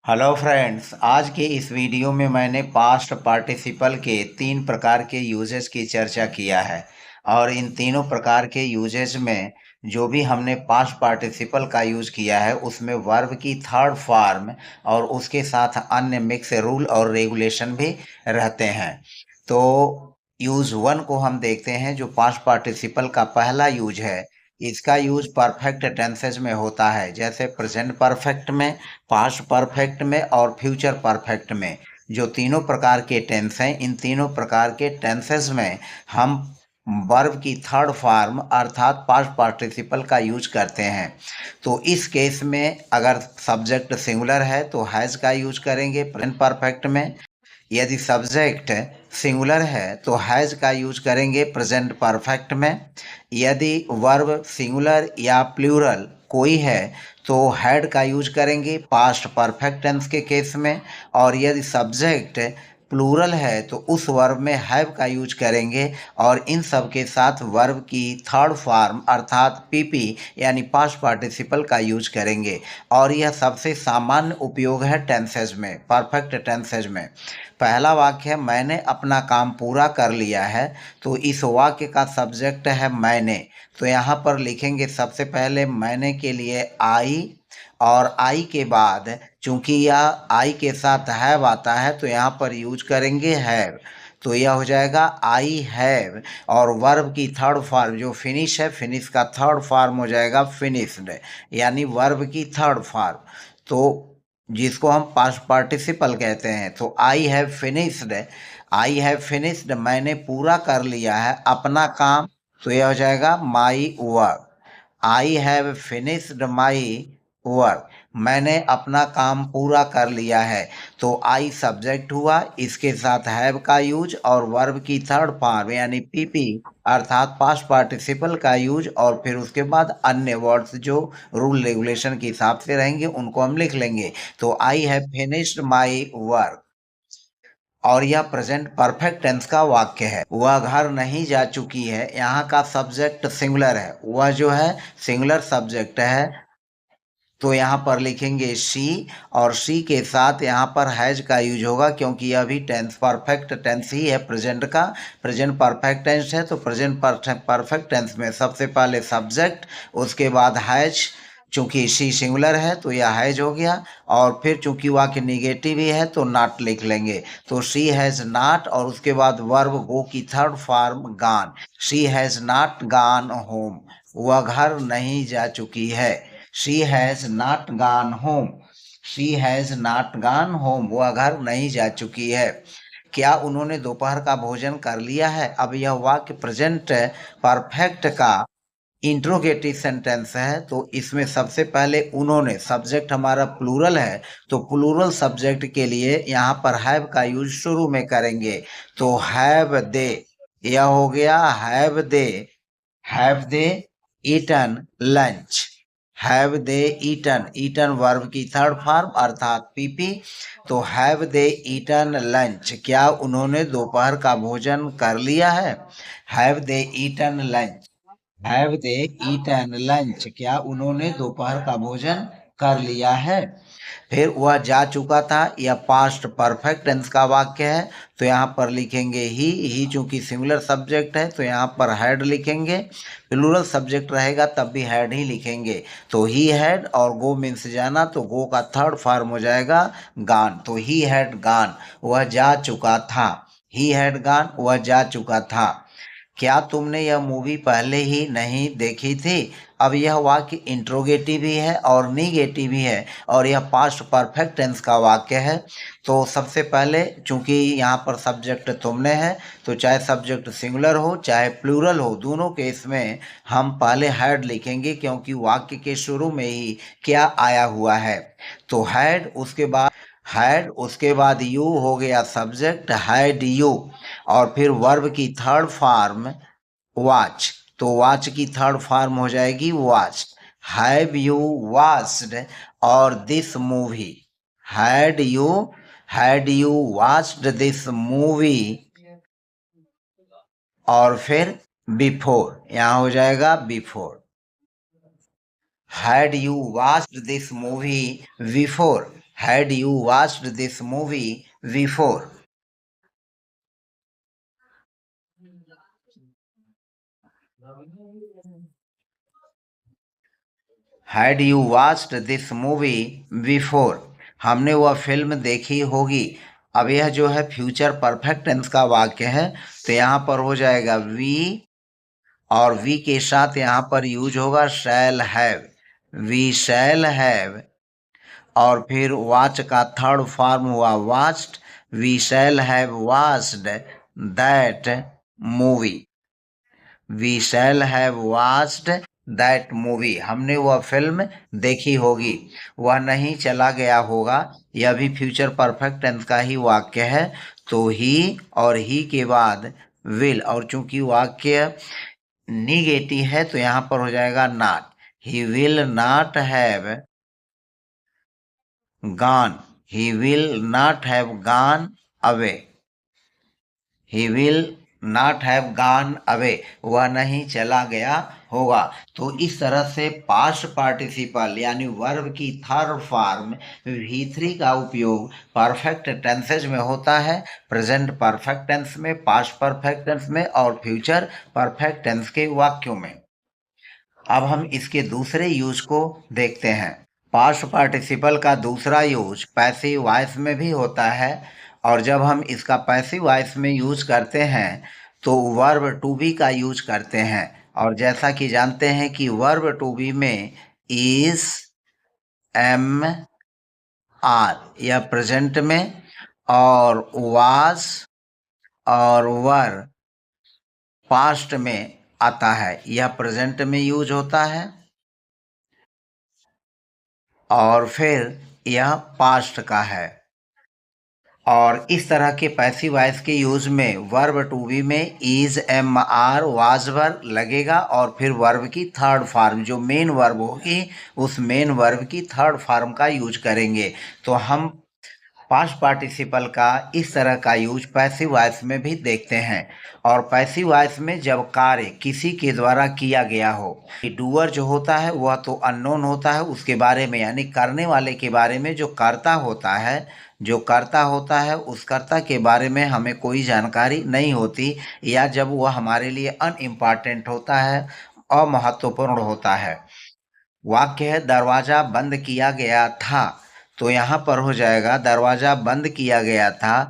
Hello friends, आज के इस वीडियो में मैंने पास्ट पार्टिसिपल के 3 प्रकार के यूजेस की चर्चा किया है। और इन तीनों प्रकार के यूजेस में जो भी हमने पास्ट पार्टिसिपल का यूज किया है उसमें वर्ब की थर्ड फॉर्म और उसके साथ अन्य मिक्स रूल और रेगुलेशन भी रहते हैं। तो यूज वन को हम देखते हैं, जो पास्ट पार्टिसिपल का पहला यूज है। इसका यूज परफेक्ट टेंसेस में होता है, जैसे प्रेजेंट परफेक्ट में, पास्ट परफेक्ट में और फ्यूचर परफेक्ट में। जो तीनों प्रकार के टेंस हैं, इन तीनों प्रकार के टेंसेस में हम वर्ब की थर्ड फॉर्म अर्थात पास्ट पार्टिसिपल का यूज करते हैं। तो इस केस में अगर सब्जेक्ट सिंगुलर है तो हैज का यूज करेंगे प्रेजेंट परफेक्ट में। यदि सब्जेक्ट सिंगुलर है तो हैज का यूज करेंगे प्रेजेंट परफेक्ट में। यदि वर्ब सिंगुलर या प्लूरल कोई है तो हैड का यूज करेंगे पास्ट परफेक्ट टेंस के केस में। और यदि सब्जेक्ट प्लूरल है तो उस वर्ब में हैव का यूज करेंगे। और इन सब के साथ वर्ब की थर्ड फॉर्म अर्थात पीपी यानी पास्ट पार्टिसिपल का यूज करेंगे। और यह सबसे सामान्य उपयोग है टेंसेज में, परफेक्ट टेंसेज में। पहला वाक्य है मैंने अपना काम पूरा कर लिया है। तो इस वाक्य का सब्जेक्ट है मैंने। तो यहाँ पर लिखेंगे सबसे पहले मैंने के लिए आई, और आई के बाद चूंकि यह आई के साथ हैव आता है तो यहाँ पर यूज करेंगे हैव। तो यह हो जाएगा आई हैव। और वर्ब की थर्ड फॉर्म जो फिनिश है, फिनिश का थर्ड फॉर्म हो जाएगा फिनिश्ड, यानी वर्ब की थर्ड फॉर्म। तो जिसको हम पास्ट पार्टिसिपल कहते हैं। तो आई हैव फिनिश्ड मैंने पूरा कर लिया है अपना काम। तो यह हो जाएगा my work. I have finished my work, मैंने अपना काम पूरा कर लिया है। तो आई सब्जेक्ट हुआ, इसके साथ हैव का यूज और वर्ब की थर्ड फॉर्म यानी पीपी अर्थात पास्ट पार्टिसिपल का यूज। और फिर उसके बाद अन्य वर्ड्स जो रूल रेगुलेशन के हिसाब से रहेंगे उनको हम लिख लेंगे। तो I have finished my work. और यह प्रेजेंट परफेक्ट टेंस का वाक्य है। वह घर नहीं जा चुकी है, यहाँ का सब्जेक्ट सिंगुलर है, वह जो है सिंगुलर सब्जेक्ट है। तो यहाँ पर लिखेंगे शी, और शी के साथ यहाँ पर हैज का यूज होगा क्योंकि यह भी टेंस परफेक्ट टेंस ही है प्रेजेंट का। प्रेजेंट परफेक्ट टेंस है तो प्रेजेंट परफेक्ट टेंस में सबसे पहले सब्जेक्ट, उसके बाद हैज। चूंकि शी सिंगुलर है तो यह हैज हो गया। और फिर चूंकि वाक्य निगेटिव ही है तो नॉट लिख लेंगे। तो शी हैज नॉट, और उसके बाद वर्ब गो की थर्ड फॉर्म गान। शी हैज नॉट गान होम, वह घर नहीं जा चुकी है। She has not gone home, she has not gone home, वह घर नहीं जा चुकी है। क्या उन्होंने दोपहर का भोजन कर लिया है? अब यह वाक्य प्रेजेंट परफेक्ट का इंट्रोगेटिव सेंटेंस है। तो इसमें सबसे पहले उन्होंने, सब्जेक्ट हमारा प्लूरल है तो प्लूरल सब्जेक्ट के लिए यहाँ पर हैव का यूज शुरू में करेंगे। तो हैव दे, यह हो गया have they eaten lunch. Have they eaten, eaten verb की थर्ड फॉर्म अर्थात पीपी। तो हैव दे ईटन लंच, क्या उन्होंने दोपहर का भोजन कर लिया है? Have they eaten lunch, have they eaten lunch, क्या उन्होंने दोपहर का भोजन कर लिया है? फिर वह जा चुका था, यह पास्ट परफेक्ट टेंस का वाक्य है। तो यहाँ पर लिखेंगे ही चूंकि सिंगुलर सब्जेक्ट है तो यहाँ पर हैड लिखेंगे। प्लूरल सब्जेक्ट रहेगा तब भी हैड ही लिखेंगे। तो ही हैड, और गो मीन्स जाना, तो गो का थर्ड फॉर्म हो जाएगा गान। तो ही हैड गान, वह जा चुका था। ही हैड गान, वह जा चुका था। क्या तुमने यह मूवी पहले ही नहीं देखी थी? अब यह वाक्य इंट्रोगेटिव भी है और निगेटिव भी है, और यह पास्ट परफेक्ट टेंस का वाक्य है। तो सबसे पहले चूंकि यहाँ पर सब्जेक्ट तुमने है तो चाहे सब्जेक्ट सिंगुलर हो चाहे प्लूरल हो, दोनों केस में हम पहले हैड लिखेंगे क्योंकि वाक्य के शुरू में ही क्या आया हुआ है। तो हैड उसके बाद यू हो गया सब्जेक्ट, हैड यू। और फिर वर्ब की थर्ड फॉर्म वॉच, तो वॉच की थर्ड फॉर्म हो जाएगी वॉच। हैव यू वॉच्ड और this movie, had you had you watched this movie. और फिर बिफोर, यहाँ हो जाएगा before. Had you watched this movie before, had you watched this movie before? Had you watched this movie before? हमने वह film देखी होगी। अब यह जो है फ्यूचर परफेक्ट टेंस का वाक्य है, तो यहाँ पर हो जाएगा वी, और वी के साथ यहाँ पर यूज होगा shall have, we shall have. और फिर वॉच का थर्ड फॉर्म हुआ watched, we shall have watched that movie, we shall have watched that movie. हमने वह फिल्म देखी होगी। वह नहीं चला गया होगा, यह भी फ्यूचर परफेक्ट टेंस का ही वाक्य है। तो ही और ही के बाद विल, और चूंकि वाक्य निगेटिव है तो यहाँ पर हो जाएगा not. He will not have gone, he will not have gone away, he will not have gone away, वह नहीं चला गया होगा। तो इस तरह से पास्ट पार्टिसिपल यानी वर्ब की थर्ड फॉर्म V3 का उपयोग परफेक्ट टेंसेज में होता है, प्रेजेंट परफेक्ट टेंस में, पास्ट परफेक्ट टेंस में और फ्यूचर परफेक्ट टेंस के वाक्यों में। अब हम इसके दूसरे यूज को देखते हैं। पास्ट पार्टिसिपल का दूसरा यूज पैसिव वॉइस में भी होता है, और जब हम इसका पैसिव वॉइस में यूज करते हैं तो वर्ब टू बी का यूज करते हैं। और जैसा कि जानते हैं कि वर्ब टू बी में इज, एम, आर यह प्रेजेंट में, और वाज और वर पास्ट में आता है, यह प्रेजेंट में यूज होता है। और फिर यह पास्ट का है। और इस तरह के पैसिव वॉइस के यूज में वर्ब टू बी में is, am, are, was were लगेगा, और फिर वर्ब की थर्ड फॉर्म जो मेन वर्ब होगी उस मेन वर्ब की थर्ड फॉर्म का यूज करेंगे। तो हम पास्ट पार्टिसिपल का इस तरह का यूज पैसिव वॉइस में भी देखते हैं। और पैसिव वॉइस में जब कार्य किसी के द्वारा किया गया हो, डूअर जो होता है वह तो अननोन होता है, उसके बारे में यानी करने वाले के बारे में, जो कर्ता होता है, जो कर्ता होता है उस कर्ता के बारे में हमें कोई जानकारी नहीं होती, या जब वह हमारे लिए अनइम्पॉर्टेंट होता है, अमहत्वपूर्ण होता है। वाक्य है दरवाजा बंद किया गया था, तो यहाँ पर हो जाएगा दरवाजा बंद किया गया था,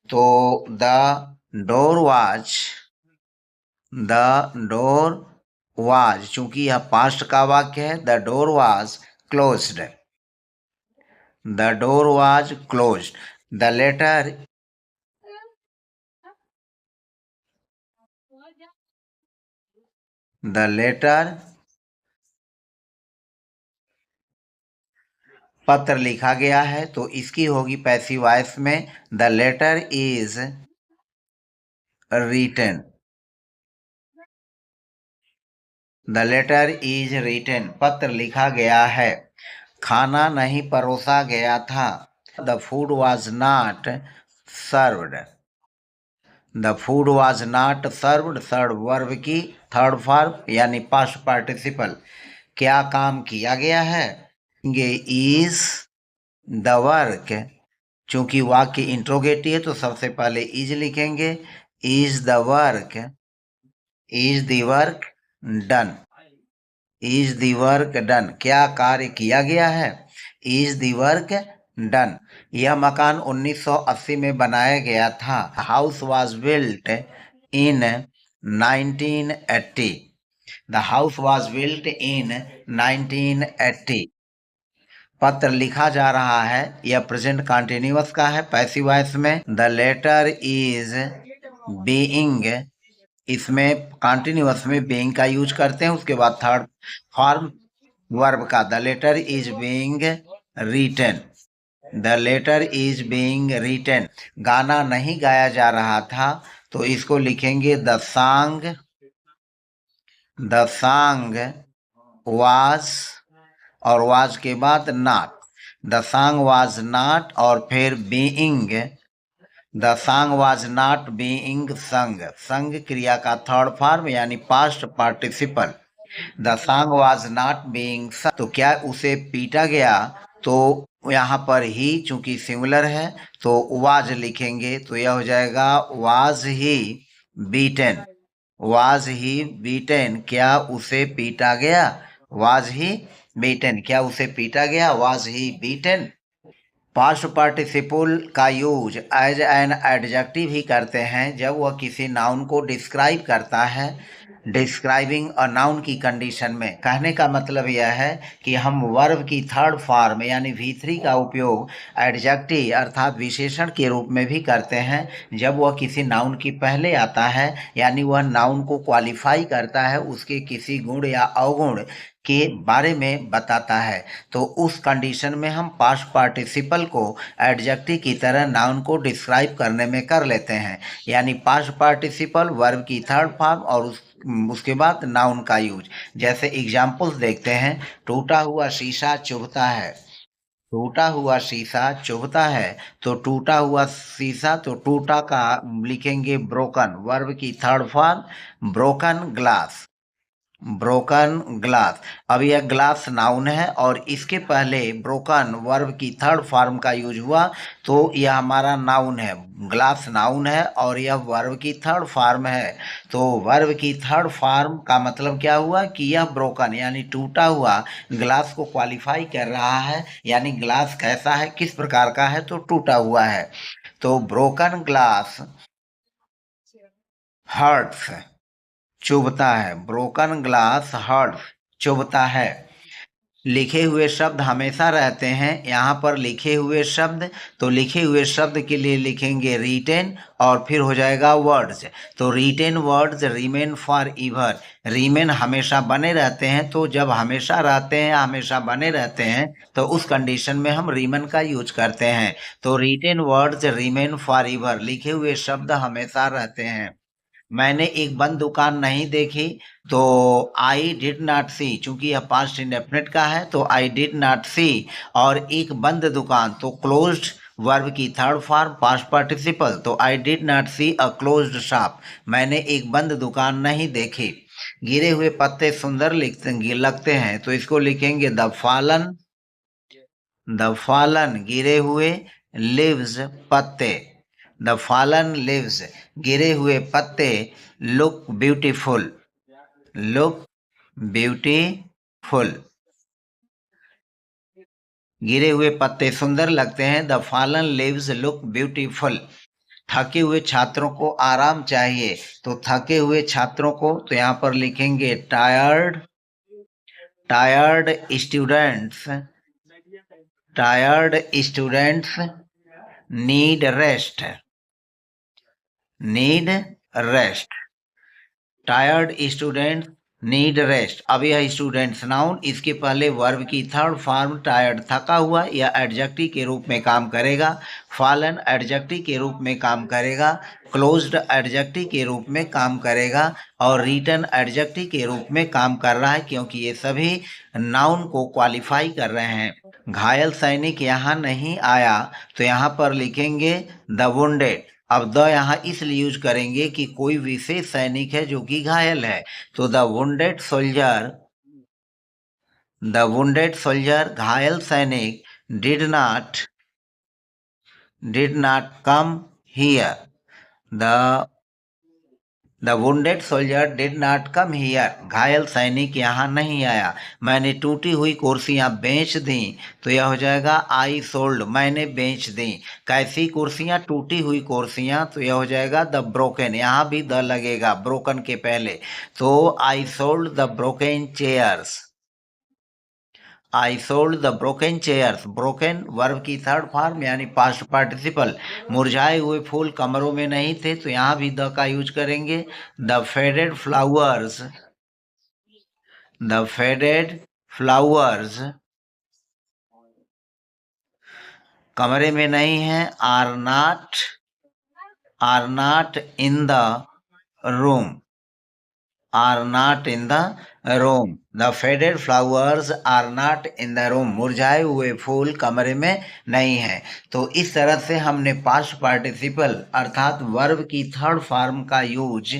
तो द डोर वाज, चूंकि यह पास्ट का वाक्य है, the door was closed, the door was closed. The letter the letter पत्र लिखा गया है, तो इसकी होगी पैसिव वॉइस में the letter is written, the letter is written, पत्र लिखा गया है। खाना नहीं परोसा गया था, the food was not served, the food was not served third verb की थर्ड फॉर्म यानी पास्ट पार्टिसिपल। क्या काम किया गया है, ये इज द वर्क, चूंकि वाक्य इंट्रोगेटिव है तो सबसे पहले इज लिखेंगे, is the work, is the work done, is the work done, क्या कार्य किया गया है, इज द वर्क डन। यह मकान 1980 में बनाया गया था, house was built in 1980, the house was built in 1980। पत्र लिखा जा रहा है, यह प्रेजेंट कंटिन्यूअस का है पैसिव वॉइस में, द लेटर इज बीइंग, इसमें कंटिन्यूअस में बीइंग का यूज करते हैं, उसके बाद थर्ड फॉर्म वर्ब का, the letter is being written, the letter is being written. गाना नहीं गाया जा रहा था, तो इसको लिखेंगे द सॉन्ग वाज, और वाज के बाद not, the song was not, और फिर being, the song was not being sung, sung क्रिया का थर्ड फॉर्म यानी past participle, the song was not being संग। तो क्या उसे पीटा गया, तो यहाँ पर ही चूंकि सिंगुलर है तो वाज लिखेंगे, तो यह हो जाएगा was he beaten. Was he beaten, क्या उसे पीटा गया? वाज ही बीटन, क्या उसे पीटा गया? Was he beaten. Past participle का यूज एज एन एडजेक्टिव ही करते हैं जब वह किसी नाउन को डिस्क्राइब करता है। डिस्क्राइबिंग अ नाउन की कंडीशन में कहने का मतलब यह है कि हम वर्ब की थर्ड फॉर्म यानी V3 का उपयोग एडजेक्टिव अर्थात विशेषण के रूप में भी करते हैं जब वह किसी नाउन की पहले आता है, यानी वह नाउन को क्वालिफाई करता है, उसके किसी गुण या अवगुण के बारे में बताता है। तो उस कंडीशन में हम पास्ट पार्टिसिपल को एडजेक्टिव की तरह नाउन को डिस्क्राइब करने में कर लेते हैं, यानी पास्ट पार्टिसिपल वर्ब की थर्ड फॉर्म और उसके बाद नाउन का यूज। जैसे एग्जाम्पल्स देखते हैं, टूटा हुआ शीशा चुभता है। टूटा हुआ शीशा चुभता है, तो टूटा हुआ शीशा, तो टूटा का लिखेंगे ब्रोकन, वर्ब की third form broken glass. Broken glass. अब यह ग्लास नाउन है और इसके पहले ब्रोकन वर्ब की थर्ड फॉर्म का यूज हुआ, तो यह हमारा नाउन है। ग्लास नाउन है और यह वर्ब की थर्ड फॉर्म है। तो वर्ब की थर्ड फॉर्म का मतलब क्या हुआ कि यह ब्रोकन यानी टूटा हुआ ग्लास को क्वालिफाई कर रहा है, यानी ग्लास कैसा है, किस प्रकार का है, तो टूटा हुआ है। तो ब्रोकन ग्लास हर्ट्स, चुभता है। ब्रोकन ग्लास हर्ट्स, चुभता है। लिखे हुए शब्द हमेशा रहते हैं। यहाँ पर लिखे हुए शब्द, तो लिखे हुए शब्द के लिए लिखेंगे रिटेन और फिर हो जाएगा वर्ड्स। तो written words remain forever, remain हमेशा बने रहते हैं। तो जब हमेशा रहते हैं, हमेशा बने रहते हैं, तो उस कंडीशन में हम रिमेन का यूज करते हैं। तो written words remain forever, लिखे हुए शब्द हमेशा रहते हैं। मैंने एक बंद दुकान नहीं देखी, तो आई डिड नॉट सी, चूंकि यह पास्ट इंडेफिनिट का है तो आई डिड नॉट सी। और एक बंद दुकान, तो क्लोज्ड वर्ब की थर्ड फॉर्म पास्ट पार्टिसिपल, तो I did not see a closed shop, मैंने एक बंद दुकान नहीं देखी। गिरे हुए पत्ते सुंदर लगते हैं, तो इसको लिखेंगे द फॉलन। द फॉलन गिरे हुए, लिव्स पत्ते, द फॉलन लिव्स गिरे हुए पत्ते लुक ब्यूटीफुल, लुक ब्यूटीफुल, गिरे हुए पत्ते सुंदर लगते हैं। The fallen leaves look beautiful. थके हुए छात्रों को आराम चाहिए, तो थके हुए छात्रों को, तो यहाँ पर लिखेंगे tired, tired students, tired students need rest, need rest. Tired student need rest. अब यह स्टूडेंट्स नाउन, इसके पहले वर्ब की थर्ड फॉर्म टायर्ड थका हुआ या एडजेक्टिव के रूप में काम करेगा। फॉलन एडजेक्टिव के रूप में काम करेगा। क्लोज्ड एडजेक्टिव के रूप में काम करेगा और रिटन एडजेक्टिव के रूप में काम कर रहा है, क्योंकि ये सभी नाउन को क्वालिफाई कर रहे हैं। घायल सैनिक यहाँ नहीं आया, तो यहाँ पर लिखेंगे द वुंडेड। अब द यहाँ इसलिए यूज करेंगे कि कोई विशेष सैनिक है जो कि घायल है, तो the wounded soldier, the wounded soldier घायल सैनिक did not come here, the the wounded soldier did not come here, घायल सैनिक यहाँ नहीं आया। मैंने टूटी हुई कुर्सियाँ बेच दी, तो यह हो जाएगा आई सोल्ड, मैंने बेच दी। कैसी कुर्सियाँ? टूटी हुई कुर्सियाँ, तो यह हो जाएगा द ब्रोकन, यहाँ भी द लगेगा ब्रोकन के पहले। तो I sold the broken chairs, I sold the broken chairs. Broken verb की थर्ड फॉर्म यानी पास्ट पार्टिसिपल। मुरझाए हुए फूल कमरों में नहीं थे, तो यहाँ भी द का यूज करेंगे। The faded flowers, the faded flowers कमरे में नहीं है। Are not in the room, are not in the room, the faded flowers are not in the room, मुरझाए हुए फूल कमरे में नहीं है। तो इस तरह से हमने पास्ट पार्टिसिपल अर्थात वर्ब की थर्ड फॉर्म का यूज,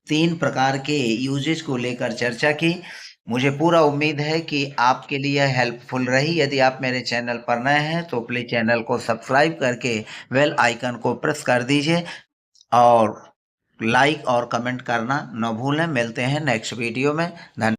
तीन प्रकार के यूजेस को लेकर चर्चा की। मुझे पूरा उम्मीद है कि आपके लिए हेल्पफुल रही। यदि आप मेरे चैनल पर नए हैं तो प्लीज़ चैनल को सब्सक्राइब करके बेल आइकन को प्रेस कर दीजिए और लाइक और कमेंट करना न भूलें। मिलते हैं नेक्स्ट वीडियो में। धन्यवाद।